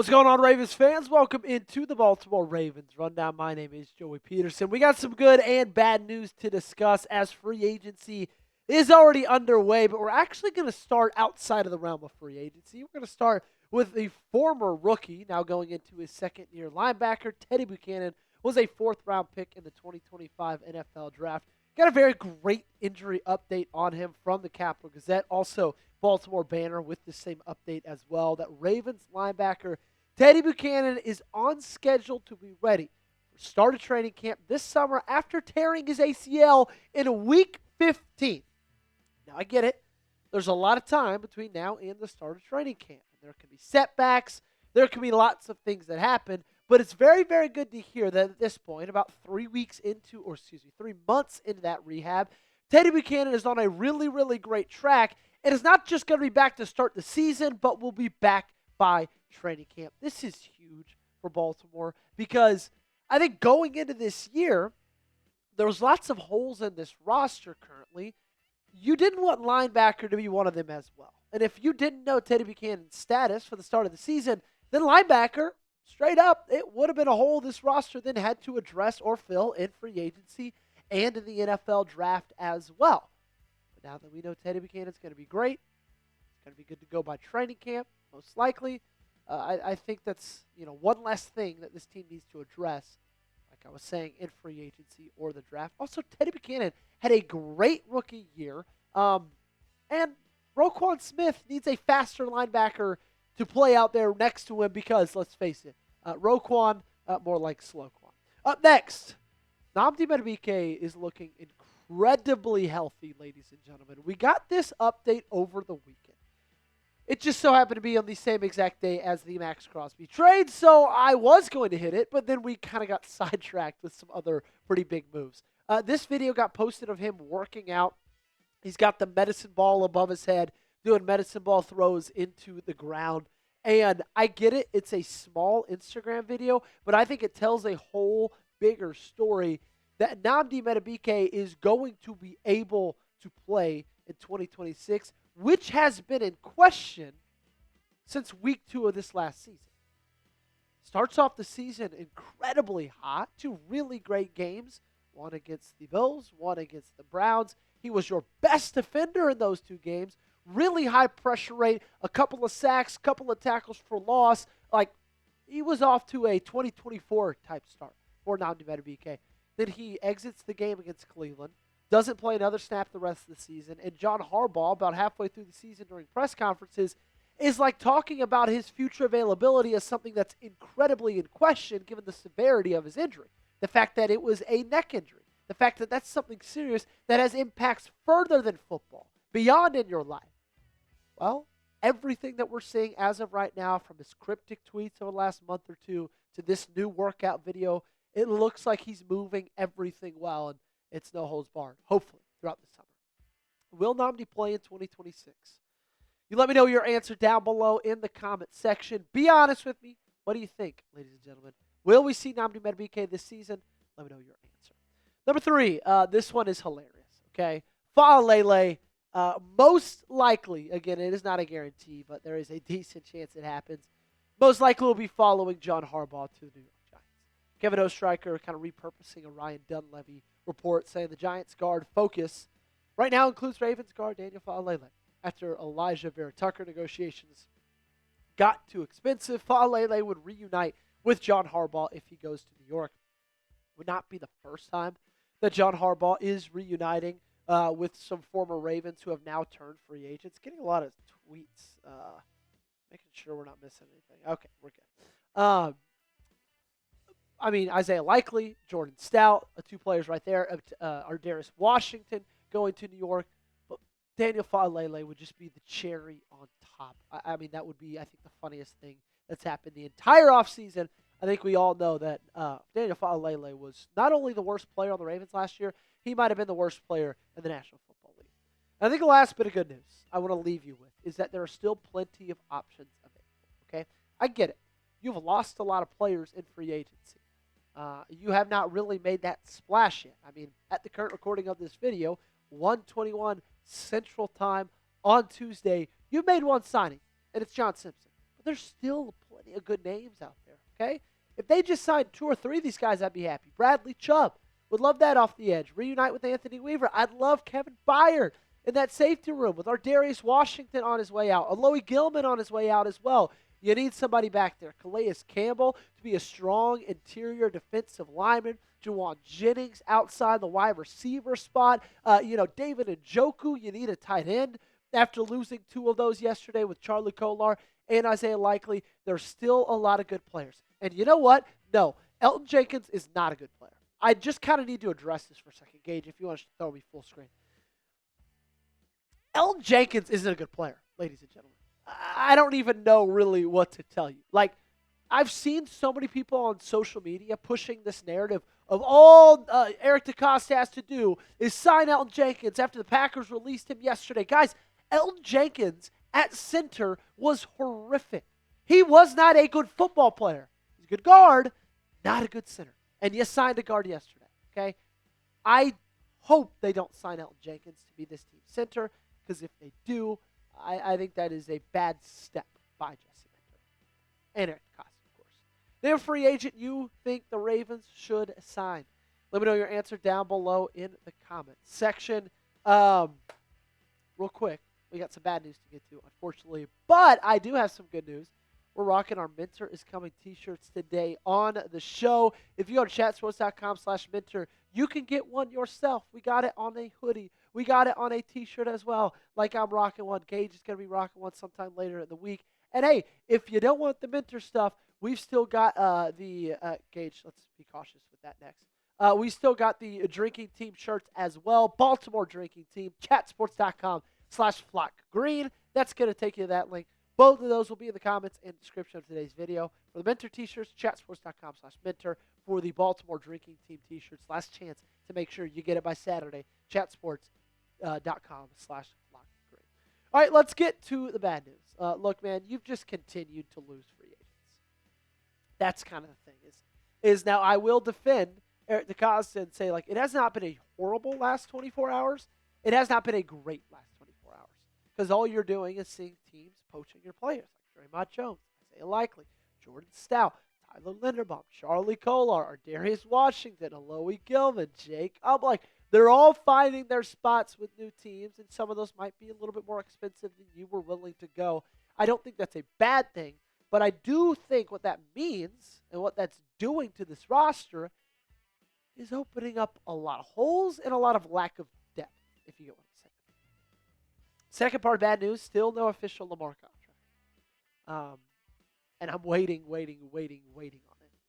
What's going on, Ravens fans? Welcome into the Baltimore Ravens Rundown. My name is Joey Peterson. We got some good and bad news to discuss as free agency is already underway, but we're actually going to start outside of the realm of free agency. We're going to start with the former rookie, now going into his second year, linebacker. Teddye Buchanan was a fourth-round pick in the 2025 NFL Draft. Got a very great injury update on him from the Capital Gazette. Also, Baltimore Banner with the same update as well. That Ravens linebacker Teddye Buchanan is on schedule to be ready for start of training camp this summer after tearing his ACL in week 15. Now, I get it. There's a lot of time between now and the start of training camp. There can be setbacks. There can be lots of things that happen. But it's very, very good to hear that at this point, about 3 months into that rehab, Teddye Buchanan is on a really, really great track. And is not just going to be back to start the season, but will be back by training camp. This is huge for Baltimore because I think going into this year, there was lots of holes in this roster currently. You didn't want linebacker to be one of them as well. And if you didn't know Teddye Buchanan's status for the start of the season, then linebacker, straight up, it would have been a hole this roster then had to address or fill in free agency and in the NFL draft as well. But now that we know Teddye Buchanan's going to be great, it's going to be good to go by training camp, most likely. I think that's one less thing that this team needs to address, like I was saying, in free agency or the draft. Also, Teddye Buchanan had a great rookie year, and Roquan Smith needs a faster linebacker to play out there next to him because, let's face it, Roquan, more like Sloquan. Up next, Nnamdi Madubuike is looking incredibly healthy, ladies and gentlemen. We got this update over the weekend. It just so happened to be on the same exact day as the Max Crosby trade, so I was going to hit it, but then we kind of got sidetracked with some other pretty big moves. This video got posted of him working out. He's got the medicine ball above his head, doing medicine ball throws into the ground. And I get it, it's a small Instagram video, but I think it tells a whole bigger story that Nnamdi Madubuike is going to be able to play in 2026, which has been in question since week 2 of this last season. Starts off the season incredibly hot, 2 really great games, one against the Bills, one against the Browns. He was your best defender in those 2 games. Really high pressure rate, a couple of sacks, couple of tackles for loss. He was off to a 2024 type start for Nnamdi Madubuike. Then he exits the game against Cleveland, doesn't play another snap the rest of the season, and John Harbaugh, about halfway through the season during press conferences, is talking about his future availability as something that's incredibly in question given the severity of his injury. The fact that it was a neck injury. The fact that that's something serious that has impacts further than football, beyond in your life. Well, everything that we're seeing as of right now, from his cryptic tweets over the last month or 2 to this new workout video, it looks like he's moving everything well, and it's no holds barred, hopefully, throughout the summer. Will Nnamdi play in 2026? You let me know your answer down below in the comment section. Be honest with me. What do you think, ladies and gentlemen? Will we see Nnamdi Madubuike this season? Let me know your answer. Number 3, this one is hilarious, okay? Faalele, most likely, again, it is not a guarantee, but there is a decent chance it happens. Most likely will be following John Harbaugh to the New York Giants. Kevin Ostreicher kind of repurposing a Ryan Dunleavy report saying the Giants guard focus right now includes Ravens guard Daniel Faalele. After Elijah Vera Tucker negotiations got too expensive, Faalele would reunite with John Harbaugh if he goes to New York. Would not be the first time that John Harbaugh is reuniting with some former Ravens who have now turned free agents. Getting a lot of tweets, making sure we're not missing anything. Okay, we're good. Isaiah Likely, Jordan Stout, 2 players right there. Darius Washington going to New York. But Daniel Faalele would just be the cherry on top. That would be, I think, the funniest thing that's happened the entire offseason. I think we all know that Daniel Faalele was not only the worst player on the Ravens last year, he might have been the worst player in the National Football League. And I think the last bit of good news I want to leave you with is that there are still plenty of options available, okay? I get it. You've lost a lot of players in free agency. You have not really made that splash yet. At the current recording of this video, 1:21 Central Time on Tuesday, you made one signing, and it's John Simpson. But there's still plenty of good names out there, okay? If they just signed 2 or 3 of these guys, I'd be happy. Bradley Chubb, would love that off the edge. Reunite with Anthony Weaver. I'd love Kevin Byard in that safety room with our Darius Washington on his way out. Alohi Gilman on his way out as well. You need somebody back there. Calais Campbell to be a strong interior defensive lineman. Juwan Jennings outside the wide receiver spot. David Njoku, you need a tight end. After losing 2 of those yesterday with Charlie Kolar and Isaiah Likely, there's still a lot of good players. And you know what? No, Elton Jenkins is not a good player. I just kind of need to address this for a second, Gage, if you want to throw me full screen. Elton Jenkins isn't a good player, ladies and gentlemen. I don't even know really what to tell you. Like, I've seen so many people on social media pushing this narrative of all Eric DeCosta has to do is sign Elton Jenkins after the Packers released him yesterday. Guys, Elton Jenkins at center was horrific. He was not a good football player. He's a good guard, not a good center. And you signed a guard yesterday, okay? I hope they don't sign Elton Jenkins to be this team's center, because if they do, I think that is a bad step by Jesse Minter. And Eric DeCosta, of course. They're a free agent you think the Ravens should sign. Let me know your answer down below in the comments section. Real quick, we got some bad news to get to, unfortunately. But I do have some good news. We're rocking our Minter is Coming t-shirts today on the show. If you go to chatsports.com/Minter, you can get one yourself. We got it on a hoodie. We got it on a t-shirt as well. Like I'm rocking one. Gage is going to be rocking one sometime later in the week. And hey, if you don't want the Minter stuff, we've still got Gage, let's be cautious with that next. We still got the drinking team shirts as well. Baltimore drinking team, chatsports.com/flockgreen. That's going to take you to that link. Both of those will be in the comments and description of today's video. For the Minter t-shirts, chatsports.com/Minter. For the Baltimore drinking team t-shirts, last chance to make sure you get it by Saturday, chatsports.com/flockgreen. All right, let's get to the bad news. Look, man, you've just continued to lose free agents. That's kind of the thing. Is now I will defend Eric DeCosta and say, like, it has not been a horrible last 24 hours. It has not been a great last 24 hours. Because all you're doing is seeing teams poaching your players, like Draymond Jones, Isaiah Likely, Jordan Stout, Tyler Linderbaum, Charlie Kolar, or Darius Washington, Alohi Gilman, Jake Like, they're all finding their spots with new teams, and some of those might be a little bit more expensive than you were willing to go. I don't think that's a bad thing, but I do think what that means and what that's doing to this roster is opening up a lot of holes and a lot of lack of depth, if you get what I'm saying. Second part of bad news, still no official Lamar contract. And I'm waiting on it.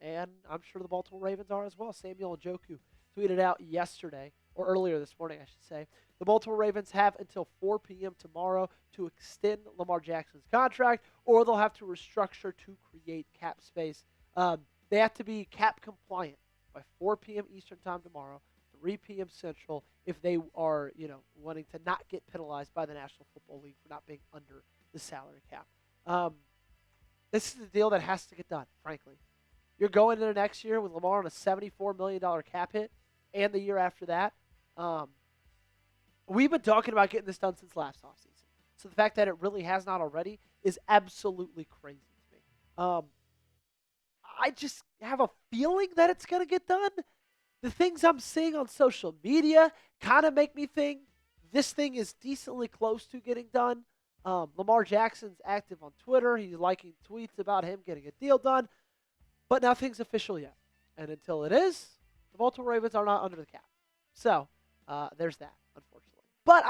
And I'm sure the Baltimore Ravens are as well. Samuel Njoku tweeted out yesterday, or earlier this morning, I should say, the Baltimore Ravens have until 4 p.m. tomorrow to extend Lamar Jackson's contract, or they'll have to restructure to create cap space. They have to be cap compliant by 4 p.m. Eastern time tomorrow, 3 p.m. Central, if they are, wanting to not get penalized by the National Football League for not being under the salary cap. This is a deal that has to get done, frankly. You're going into next year with Lamar on a $74 million cap hit, and the year after that. We've been talking about getting this done since last offseason. So the fact that it really has not already is absolutely crazy to me. I just have a feeling that it's going to get done. The things I'm seeing on social media kind of make me think this thing is decently close to getting done. Lamar Jackson's active on Twitter. He's liking tweets about him getting a deal done. But nothing's official yet. And until it is, the Baltimore Ravens are not under the cap. So, there's that, unfortunately. But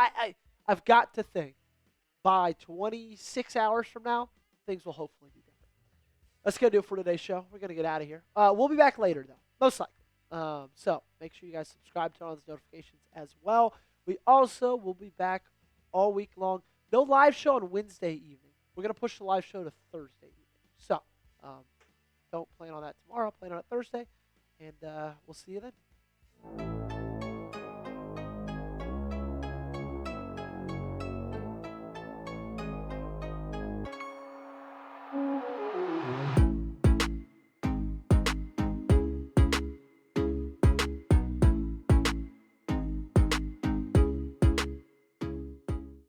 I've got to think by 26 hours from now, things will hopefully be different. That's going to do it for today's show. We're going to get out of here. We'll be back later, though, most likely. So make sure you guys subscribe, turn on those notifications as well. We also will be back all week long. No live show on Wednesday evening. We're going to push the live show to Thursday evening. So don't plan on that tomorrow. Plan on it Thursday. And we'll see you then.